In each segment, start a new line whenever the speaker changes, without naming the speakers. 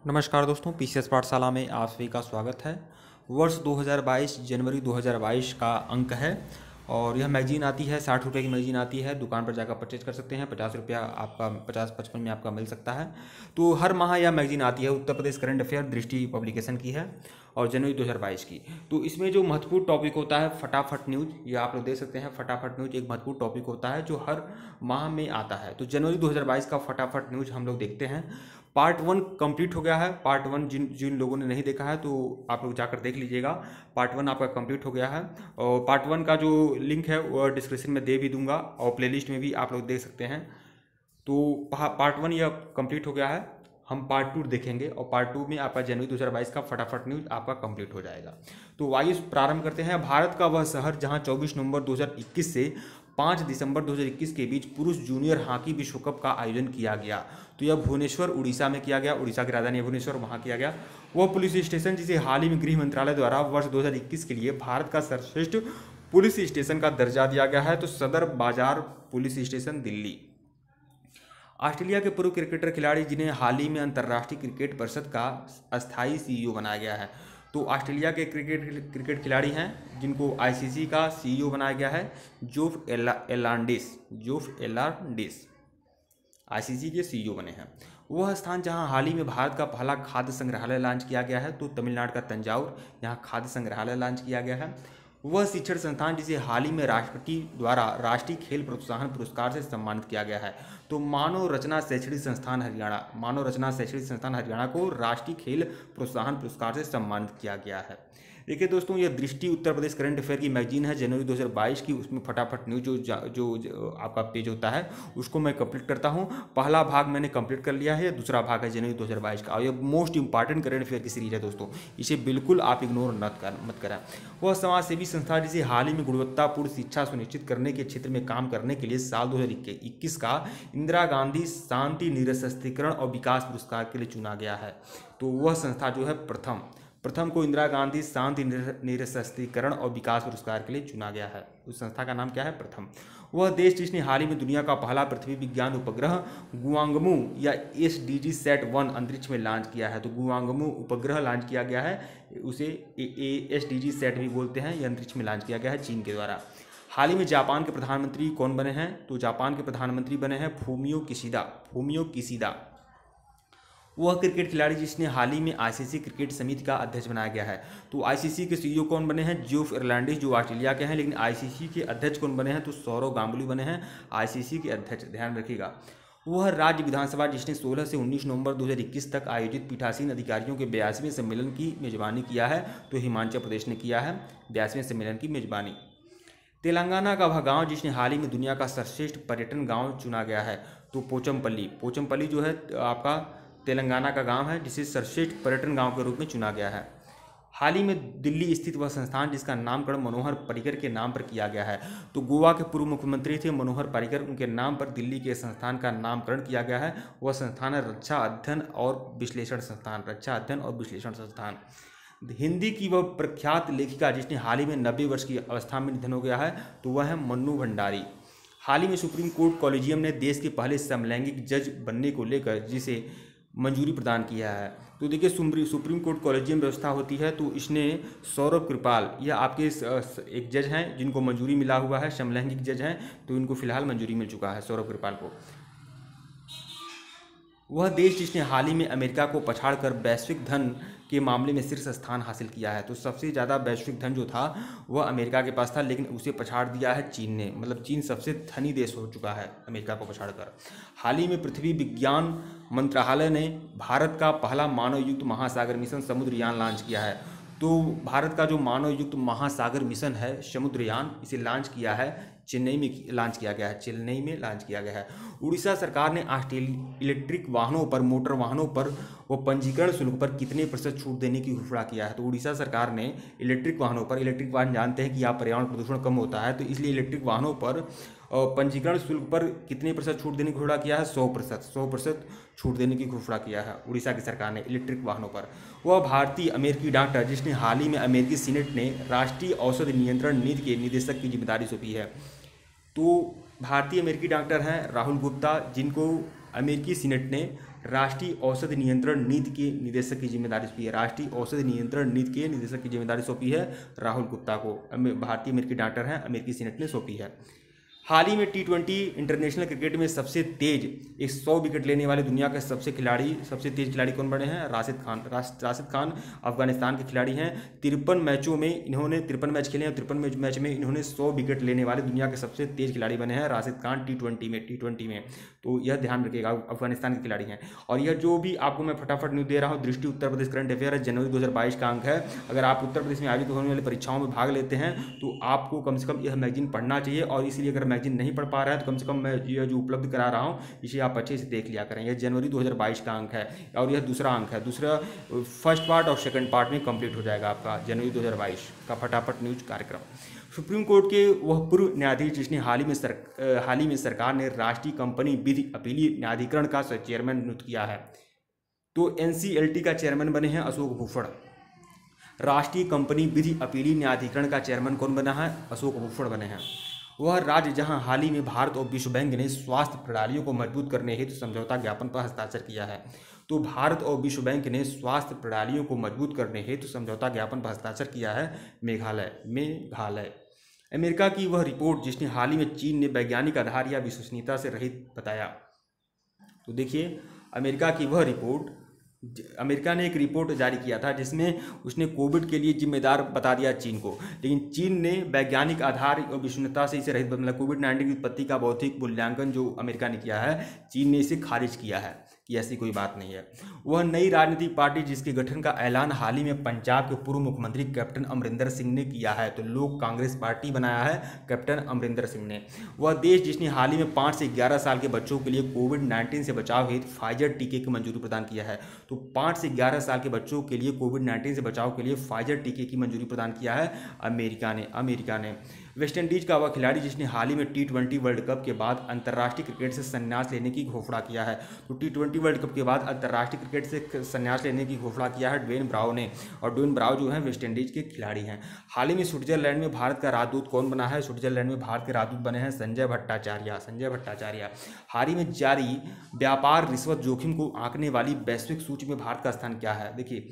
नमस्कार दोस्तों, पीसीएस पाठशाला में आप सभी का स्वागत है। वर्ष 2022 जनवरी 2022 का अंक है और यह मैगजीन आती है 60 रुपये की मैगजीन आती है। दुकान पर जाकर परचेज कर सकते हैं। 50 रुपया आपका 50-55 में आपका मिल सकता है। तो हर माह यह मैगजीन आती है। उत्तर प्रदेश करंट अफेयर दृष्टि पब्लिकेशन की है और जनवरी 2022 की। तो इसमें जो महत्वपूर्ण टॉपिक होता है फटाफट न्यूज़, ये आप लोग देख सकते हैं। फटाफट न्यूज़ एक महत्वपूर्ण टॉपिक होता है जो हर माह में आता है। तो जनवरी 2022 का फटाफट न्यूज़ हम लोग देखते हैं। पार्ट 1 कंप्लीट हो गया है। पार्ट 1 जिन जिन लोगों ने नहीं देखा है तो आप लोग जाकर देख लीजिएगा। पार्ट 1 आपका कंप्लीट हो गया है और पार्ट 1 का जो लिंक है वो डिस्क्रिप्शन में दे भी दूंगा और प्लेलिस्ट में भी आप लोग देख सकते हैं। तो पार्ट 1 यह कंप्लीट हो गया है। हम पार्ट 2 देखेंगे और पार्ट 2 में आपका जनवरी 2022 का फटाफट न्यूज़ आपका कंप्लीट हो जाएगा। तो आइए प्रारंभ करते हैं। भारत का वह शहर जहां 24 नवंबर 2021 से 5 दिसंबर 2021 के बीच पुरुष जूनियर हॉकी विश्व कप का आयोजन किया गया। तो यह भुवनेश्वर उड़ीसा में किया गया। उड़ीसा की राजधानी भुवनेश्वर, वहाँ किया गया। वह पुलिस स्टेशन जिसे हाल ही में गृह मंत्रालय द्वारा वर्ष 2021 के लिए भारत का सर्वश्रेष्ठ पुलिस स्टेशन का दर्जा दिया गया है। तो सदर बाजार पुलिस स्टेशन, दिल्ली। ऑस्ट्रेलिया के पूर्व क्रिकेटर खिलाड़ी जिन्हें हाल ही में अंतर्राष्ट्रीय क्रिकेट परिषद का अस्थायी सीईओ बनाया गया है। तो ऑस्ट्रेलिया के क्रिकेट खिलाड़ी हैं जिनको आईसीसी का सीईओ बनाया गया है, जोफ एर्नांडिस आईसीसी के सीईओ बने हैं। वह स्थान जहां हाल ही में भारत का पहला खाद्य संग्रहालय लॉन्च किया गया है। तो तमिलनाडु का तंजाउर, यहाँ खाद्य संग्रहालय लॉन्च किया गया है। वह शिक्षण संस्थान जिसे हाल ही में राष्ट्रपति द्वारा राष्ट्रीय खेल प्रोत्साहन पुरस्कार से सम्मानित किया गया है। तो मानव रचना शैक्षणिक संस्थान हरियाणा को राष्ट्रीय खेल प्रोत्साहन पुरस्कार से सम्मानित किया गया है। देखिए दोस्तों, यह दृष्टि उत्तर प्रदेश करंट अफेयर की मैगजीन है जनवरी 2022 की। उसमें फटाफट न्यूज जो आपका पेज होता है उसको मैं कंप्लीट करता हूं। पहला भाग मैंने कंप्लीट कर लिया है, दूसरा भाग है जनवरी 2022 का और यह मोस्ट इंपॉर्टेंट करंट अफेयर की सीरीज है दोस्तों। इसे बिल्कुल आप इग्नोर मत करें। वह समाज सेवी संस्था जिसे हाल ही में गुणवत्तापूर्ण शिक्षा सुनिश्चित करने के क्षेत्र में काम करने के लिए साल 2021 का इंदिरा गांधी शांति निरस्त्रीकरण और विकास पुरस्कार के लिए चुना गया है। तो वह संस्था जो है प्रथम को इंदिरा गांधी शांति निरस्त्रीकरण और विकास पुरस्कार के लिए चुना गया है। उस संस्था का नाम क्या है? प्रथम। वह देश जिसने हाल ही में दुनिया का पहला पृथ्वी विज्ञान उपग्रह गुआंगमू या SDG Sat-1 अंतरिक्ष में लॉन्च किया है। तो गुआंगमू उपग्रह लॉन्च किया गया है, उसे SDG Sat भी बोलते हैं। यह अंतरिक्ष में लॉन्च किया गया है चीन के द्वारा। हाल ही में जापान के प्रधानमंत्री कौन बने हैं? तो जापान के प्रधानमंत्री बने हैं फूमियो किशिदा। वह क्रिकेट खिलाड़ी जिसने हाल ही में आईसीसी क्रिकेट समिति का अध्यक्ष बनाया गया है। तो आईसीसी के सीईओ कौन बने हैं? जोफ एर्नांडिस, जो ऑस्ट्रेलिया के हैं। लेकिन आईसीसी के अध्यक्ष कौन बने हैं? तो सौरव गांगुली बने हैं आईसीसी के अध्यक्ष, ध्यान रखिएगा। वह राज्य विधानसभा जिसने 16 से 19 नवंबर 2021 तक आयोजित पीठासीन अधिकारियों के 82वें सम्मेलन की मेजबानी किया है। तो हिमाचल प्रदेश ने किया है 82वें सम्मेलन की मेजबानी। तेलंगाना का वह गांव जिसने हाल ही में दुनिया का सर्वश्रेष्ठ पर्यटन गांव चुना गया है। तो पोचमपल्ली जो है आपका तेलंगाना का गांव है जिसे सर्वश्रेष्ठ पर्यटन गांव के रूप में चुना गया है। हाल ही में दिल्ली स्थित वह संस्थान जिसका नामकरण मनोहर पर्रिकर के नाम पर किया गया है। तो गोवा के पूर्व मुख्यमंत्री थे मनोहर पर्रिकर, उनके नाम पर दिल्ली के संस्थान का नामकरण किया गया है। वह संस्थान है रक्षा अध्ययन और विश्लेषण संस्थान। हिंदी की वह प्रख्यात लेखिका जिसने हाल ही में 90 वर्ष की अवस्था में निधन हो गया है, तो वह है मन्नू भंडारी। हाल ही में सुप्रीम कोर्ट कॉलेजियम ने देश के पहले समलैंगिक जज बनने को लेकर जिसे मंजूरी प्रदान किया है। तो देखिए सुप्रीम कोर्ट कॉलेजियम व्यवस्था होती है, तो इसने सौरभ कृपाल, यह आपके एक जज हैं जिनको मंजूरी मिला हुआ है, समलैंगिक जज हैं, तो इनको फिलहाल मंजूरी मिल चुका है सौरभ कृपाल को। वह देश जिसने हाल ही में अमेरिका को पछाड़कर वैश्विक धन के मामले में शीर्ष स्थान हासिल किया है। तो सबसे ज़्यादा वैश्विक धन जो था वह अमेरिका के पास था, लेकिन उसे पछाड़ दिया है चीन ने। मतलब चीन सबसे धनी देश हो चुका है अमेरिका को पछाड़कर। हाल ही में पृथ्वी विज्ञान मंत्रालय ने भारत का पहला मानव युक्त महासागर मिशन समुद्रयान लॉन्च किया है। तो भारत का जो मानव युक्त महासागर मिशन है समुद्रयान, इसे लॉन्च किया है चेन्नई में लॉन्च किया गया है। उड़ीसा सरकार ने इलेक्ट्रिक वाहनों पर, मोटर वाहनों पर वो पंजीकरण शुल्क पर कितने % छूट देने की घोषणा किया है। तो उड़ीसा सरकार ने इलेक्ट्रिक वाहन जानते हैं कि यहाँ पर्यावरण प्रदूषण कम होता है, तो इसलिए इलेक्ट्रिक वाहनों पर पंजीकरण शुल्क पर कितने % छूट देने की घोषणा किया है? 100% छूट देने की घोषणा किया है उड़ीसा की सरकार ने इलेक्ट्रिक वाहनों पर। वह भारतीय अमेरिकी डॉक्टर जिसने हाल ही में अमेरिकी सीनेट ने राष्ट्रीय औषधि नियंत्रण नीति के निदेशक की जिम्मेदारी सौंपी है। तो भारतीय अमेरिकी डॉक्टर हैं राहुल गुप्ता, जिनको अमेरिकी सीनेट ने राष्ट्रीय औषधि नियंत्रण नीति के निदेशक की जिम्मेदारी सौंपी है, राष्ट्रीय औषधि नियंत्रण नीति के निदेशक की जिम्मेदारी सौंपी है राहुल गुप्ता को, भारतीय अमेरिकी डॉक्टर हैं, अमेरिकी सीनेट ने सौंपी है। हाल ही में T20 इंटरनेशनल क्रिकेट में सबसे तेज 100 विकेट लेने वाले दुनिया के सबसे तेज खिलाड़ी कौन बने हैं? राशिद खान अफगानिस्तान के खिलाड़ी हैं। 53 मैचों में इन्होंने 53 मैच खेले हैं, 53 मैच में इन्होंने 100 विकेट लेने वाले दुनिया के सबसे तेज खिलाड़ी बने हैं राशिद खान T20 में। तो यह ध्यान रखिएगा, अफगानिस्तान के खिलाड़ी हैं। और यह जो भी आपको मैं फटाफट न्यूज दे रहा हूँ, दृष्टि उत्तर प्रदेश करंट अफेयर है, जनवरी 2022 का अंक है। अगर आप उत्तर प्रदेश में आयोजित होने वाली परीक्षाओं में भाग लेते हैं तो आपको कम से कम यह मैगजीन पढ़ना चाहिए। और इसलिए अगर मैगजीन नहीं पढ़ पा रहा है तो कम से कम मैं यह जो उपलब्ध करा रहा हूँ इसे आप अच्छे से देख लिया करें। यह जनवरी 2022 का अंक है और यह दूसरा अंक है। दूसरा फर्स्ट पार्ट और सेकंड पार्ट में कंप्लीट हो जाएगा आपका जनवरी 2022 का फटाफट न्यूज कार्यक्रम। सुप्रीम कोर्ट के वह पूर्व न्यायाधीश जिसने हाल ही में सरकार ने राष्ट्रीय कंपनी विधि अपीलीय न्यायाधिकरण का चेयरमैन नियुक्त किया है। तो NCLT का चेयरमैन बने हैं अशोक भूषण। राष्ट्रीय कंपनी विधि अपीलीय न्यायाधिकरण का चेयरमैन कौन बना है? अशोक भूषण बने हैं। वह राज्य जहां हाल ही में भारत और विश्व बैंक ने स्वास्थ्य प्रणालियों को मजबूत करने हेतु समझौता ज्ञापन पर हस्ताक्षर किया है। तो भारत और विश्व बैंक ने स्वास्थ्य प्रणालियों को मजबूत करने हेतु समझौता ज्ञापन पर हस्ताक्षर किया है मेघालय। अमेरिका की वह रिपोर्ट जिसने हाल ही में चीन ने वैज्ञानिक आधार या विश्वसनीयता से रहित बताया। तो देखिए, अमेरिका ने एक रिपोर्ट जारी किया था जिसमें उसने कोविड के लिए जिम्मेदार बता दिया चीन को, लेकिन चीन ने वैज्ञानिक आधार और विश्वसनीयता से इसे रहित, मतलब कोविड-19 की उत्पत्ति का भौतिक मूल्यांकन जो अमेरिका ने किया है, चीन ने इसे खारिज किया है कि ऐसी कोई बात नहीं है। वह नई राजनीतिक पार्टी जिसके गठन का ऐलान हाल ही में पंजाब के पूर्व मुख्यमंत्री कैप्टन अमरिंदर सिंह ने किया है, तो लोक कांग्रेस पार्टी बनाया है कैप्टन अमरिंदर सिंह ने। वह देश जिसने हाल ही में 5 से 11 साल के बच्चों के लिए कोविड-19 से बचाव हेतु फाइजर टीके की मंजूरी प्रदान किया है। तो 5 से 11 साल के बच्चों के लिए कोविड-19 से बचाव के लिए फाइजर टीके की मंजूरी प्रदान किया है अमेरिका ने। वेस्ट इंडीज का वह खिलाड़ी जिसने हाल ही में T20 वर्ल्ड कप के बाद अंतर्राष्ट्रीय क्रिकेट से संन्यास लेने की घोषणा किया है। तो T20 वर्ल्ड कप के बाद अंतर्राष्ट्रीय क्रिकेट से संन्यास लेने की घोषणा किया है ड्वेन ब्रावो ने। और ड्वेन ब्रावो जो है वेस्ट इंडीज के खिलाड़ी हैं। हाल ही में स्विट्जरलैंड में भारत का राजदूत कौन बना है? स्विट्जरलैंड में भारत के राजदूत बने हैं संजय भट्टाचार्य। हाल ही में जारी व्यापार रिश्वत जोखिम को आंकने वाली वैश्विक सूची में भारत का स्थान क्या है? देखिए,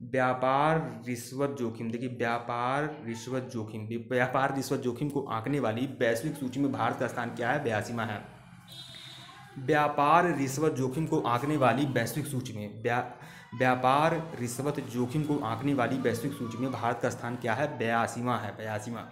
व्यापार रिश्वत जोखिम को आंकने वाली वैश्विक सूची में भारत का स्थान क्या है? 82वां है। व्यापार रिश्वत जोखिम को आंकने वाली वैश्विक सूची में भारत का स्थान क्या है? 82वां।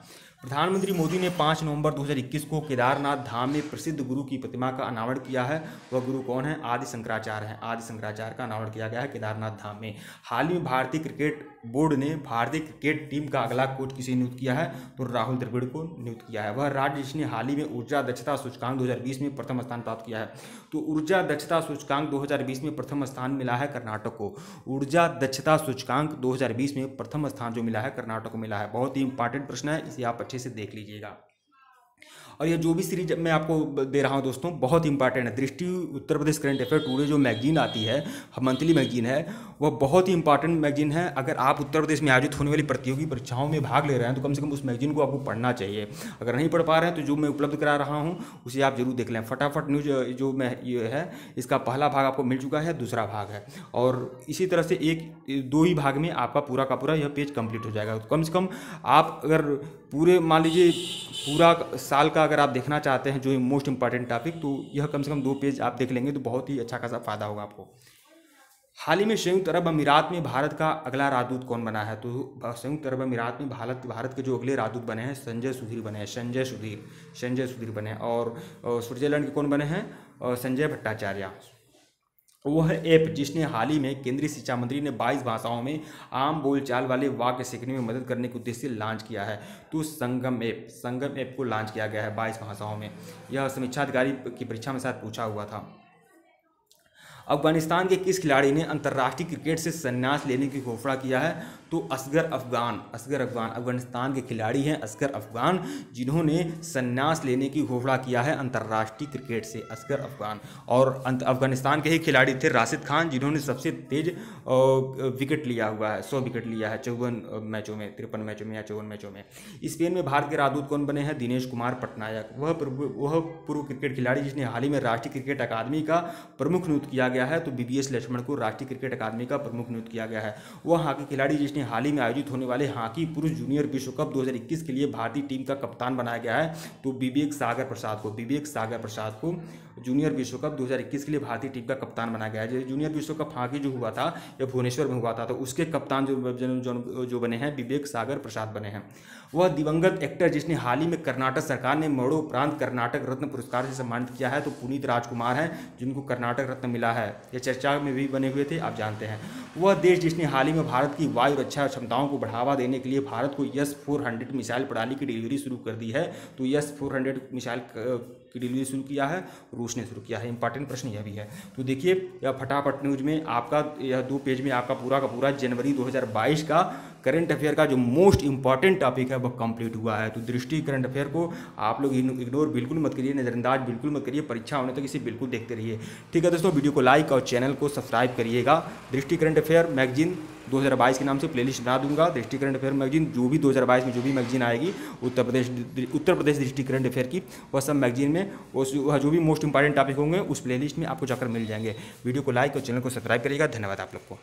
प्रधानमंत्री मोदी ने 5 नवंबर 2021 को केदारनाथ धाम में प्रसिद्ध गुरु की प्रतिमा का अनावरण किया है। वह गुरु कौन है? आदि शंकराचार्य का अनावरण किया गया है केदारनाथ धाम में। हाल ही में भारतीय क्रिकेट बोर्ड ने भारतीय क्रिकेट टीम का अगला कोच किसे नियुक्त किया है? तो राहुल द्रविड़ को नियुक्त किया है। वह राज्य जिसने हाल ही में ऊर्जा दक्षता सूचकांक 2020 में प्रथम स्थान प्राप्त किया है। तो ऊर्जा दक्षता सूचकांक 2020 में प्रथम स्थान मिला है कर्नाटक को। ऊर्जा दक्षता सूचकांक 2020 में प्रथम स्थान जो मिला है कर्नाटक को मिला है। बहुत ही इंपॉर्टेंट प्रश्न है, इसे आप अच्छे से देख लीजिएगा। और ये जो भी सीरीज मैं आपको दे रहा हूँ दोस्तों, बहुत इंपॉर्टेंट है। दृष्टि Uttar Pradesh current affair today जो मैगजीन आती है, मंथली मैगजीन है, वह बहुत ही इंपॉर्टेंट मैगजीन है। अगर आप उत्तर प्रदेश में आयोजित होने वाली प्रतियोगी परीक्षाओं में भाग ले रहे हैं तो कम से कम उस मैगजीन को आपको पढ़ना चाहिए। अगर नहीं पढ़ पा रहे हैं तो जो मैं उपलब्ध करा रहा हूँ उसे आप जरूर देख लें। फटाफट न्यूज जो मैं ये है, इसका पहला भाग आपको मिल चुका है, दूसरा भाग है, और इसी तरह से 1-2 ही भाग में आपका पूरा का पूरा यह पेज कंप्लीट हो जाएगा। तो कम से कम आप अगर पूरे मान लीजिए पूरा साल का अगर आप देखना चाहते हैं जो मोस्ट इंपॉर्टेंट टॉपिक, तो यह कम से कम 2 पेज आप देख लेंगे तो बहुत ही अच्छा खासा फायदा होगा आपको। हाल ही में संयुक्त अरब अमीरात में भारत का अगला राजदूत कौन बना है? तो संयुक्त अरब अमीरात में भारत के जो अगले राजदूत बने हैं संजय सुधीर बने हैं। और स्विट्जरलैंड के कौन बने हैं? संजय भट्टाचार्य। वह ऐप जिसने हाल ही में केंद्रीय शिक्षा मंत्री ने 22 भाषाओं में आम बोलचाल वाले वाक्य सीखने में मदद करने के उद्देश्य से लॉन्च किया है। तो संगम ऐप को लॉन्च किया गया है 22 भाषाओं में। यह समीक्षा अधिकारी की परीक्षा में शायद पूछा हुआ था। अफगानिस्तान के किस खिलाड़ी ने अंतर्राष्ट्रीय क्रिकेट से संन्यास लेने की घोषणा किया है? तो असगर अफगान अफगानिस्तान के खिलाड़ी हैं असगर अफगान, जिन्होंने संन्यास लेने की घोषणा किया है अंतर्राष्ट्रीय क्रिकेट से, असगर अफगान। और अफगानिस्तान के ही खिलाड़ी थे राशिद खान, जिन्होंने सबसे तेज विकेट लिया हुआ है, 100 विकेट लिया है 53 मैचों में, 53 मैचों में या 54 मैचों में। स्पेन में भारत के राजदूत कौन बने हैं? दिनेश कुमार पटनायक। वह पूर्व क्रिकेट खिलाड़ी जिसने हाल ही में राष्ट्रीय क्रिकेट अकादमी का प्रमुख नियुक्त किया गया है, तो BBS लक्ष्मण को राष्ट्रीय क्रिकेट अकादमी का प्रमुख नियुक्त किया गया है। वह हॉकी खिलाड़ी जिसने हाल ही में आयोजित होने वाले हॉकी पुरुष जूनियर विश्व कप 2021 के लिए भारतीय टीम का कप्तान बनाया गया है, तो विवेक सागर प्रसाद को जूनियर विश्व कप 2021 के लिए भारतीय टीम का कप्तान बनाया गया है। जूनियर विश्व कप हॉकी जो हुआ था यह भुवनेश्वर में हुआ था, तो उसके कप्तान जो बने हैं विवेक सागर प्रसाद बने हैं। वह दिवंगत एक्टर जिसने हाल ही में कर्नाटक सरकार ने मरणोपरांत कर्नाटक रत्न पुरस्कार से सम्मानित किया है, तो पुनीत राजकुमार हैं जिनको कर्नाटक रत्न मिला है। ये चर्चा में भी बने हुए थे, आप जानते हैं। वह देश जिसने हाल ही में भारत की वायु रक्षा क्षमताओं को बढ़ावा देने के लिए भारत को S-400 मिसाइल प्रणाली की डिलीवरी शुरू कर दी है, तो S-400 मिसाइल की डिलीवरी शुरू किया है, रूस ने शुरू किया है। इंपॉर्टेंट प्रश्न यह भी है। तो देखिए यह फटाफट न्यूज में आपका यह 2 पेज में आपका पूरा का पूरा जनवरी 2022 का करंट अफेयर का जो मोस्ट इंपॉर्टेंट टॉपिक है वह कंप्लीट हुआ है। तो दृष्टि करंट अफेयर को आप लोग इग्नोर बिल्कुल मत करिए, नज़रअंदाज बिल्कुल मत करिए, परीक्षा होने तक इसे बिल्कुल देखते रहिए। ठीक है दोस्तों, वीडियो को लाइक और चैनल को सब्सक्राइब करिएगा। दृष्टि करंट अफेयर मैगजीन 2022 के नाम से प्लेलिस्ट बना दूंगा। दृष्टि करंट अफेयर मैगजीन जो भी 2022 में जो भी मैगजीन आएगी उत्तर प्रदेश दृष्टि करंट अफेयर की, वह सब मैगजीन में वह जो भी मोस्ट इंपॉर्टेंट टॉपिक होंगे उस प्लेलिस्ट में आपको जाकर मिल जाएंगे। वीडियो को लाइक और चैनल को सब्सक्राइब करिएगा। धन्यवाद आप लोग को।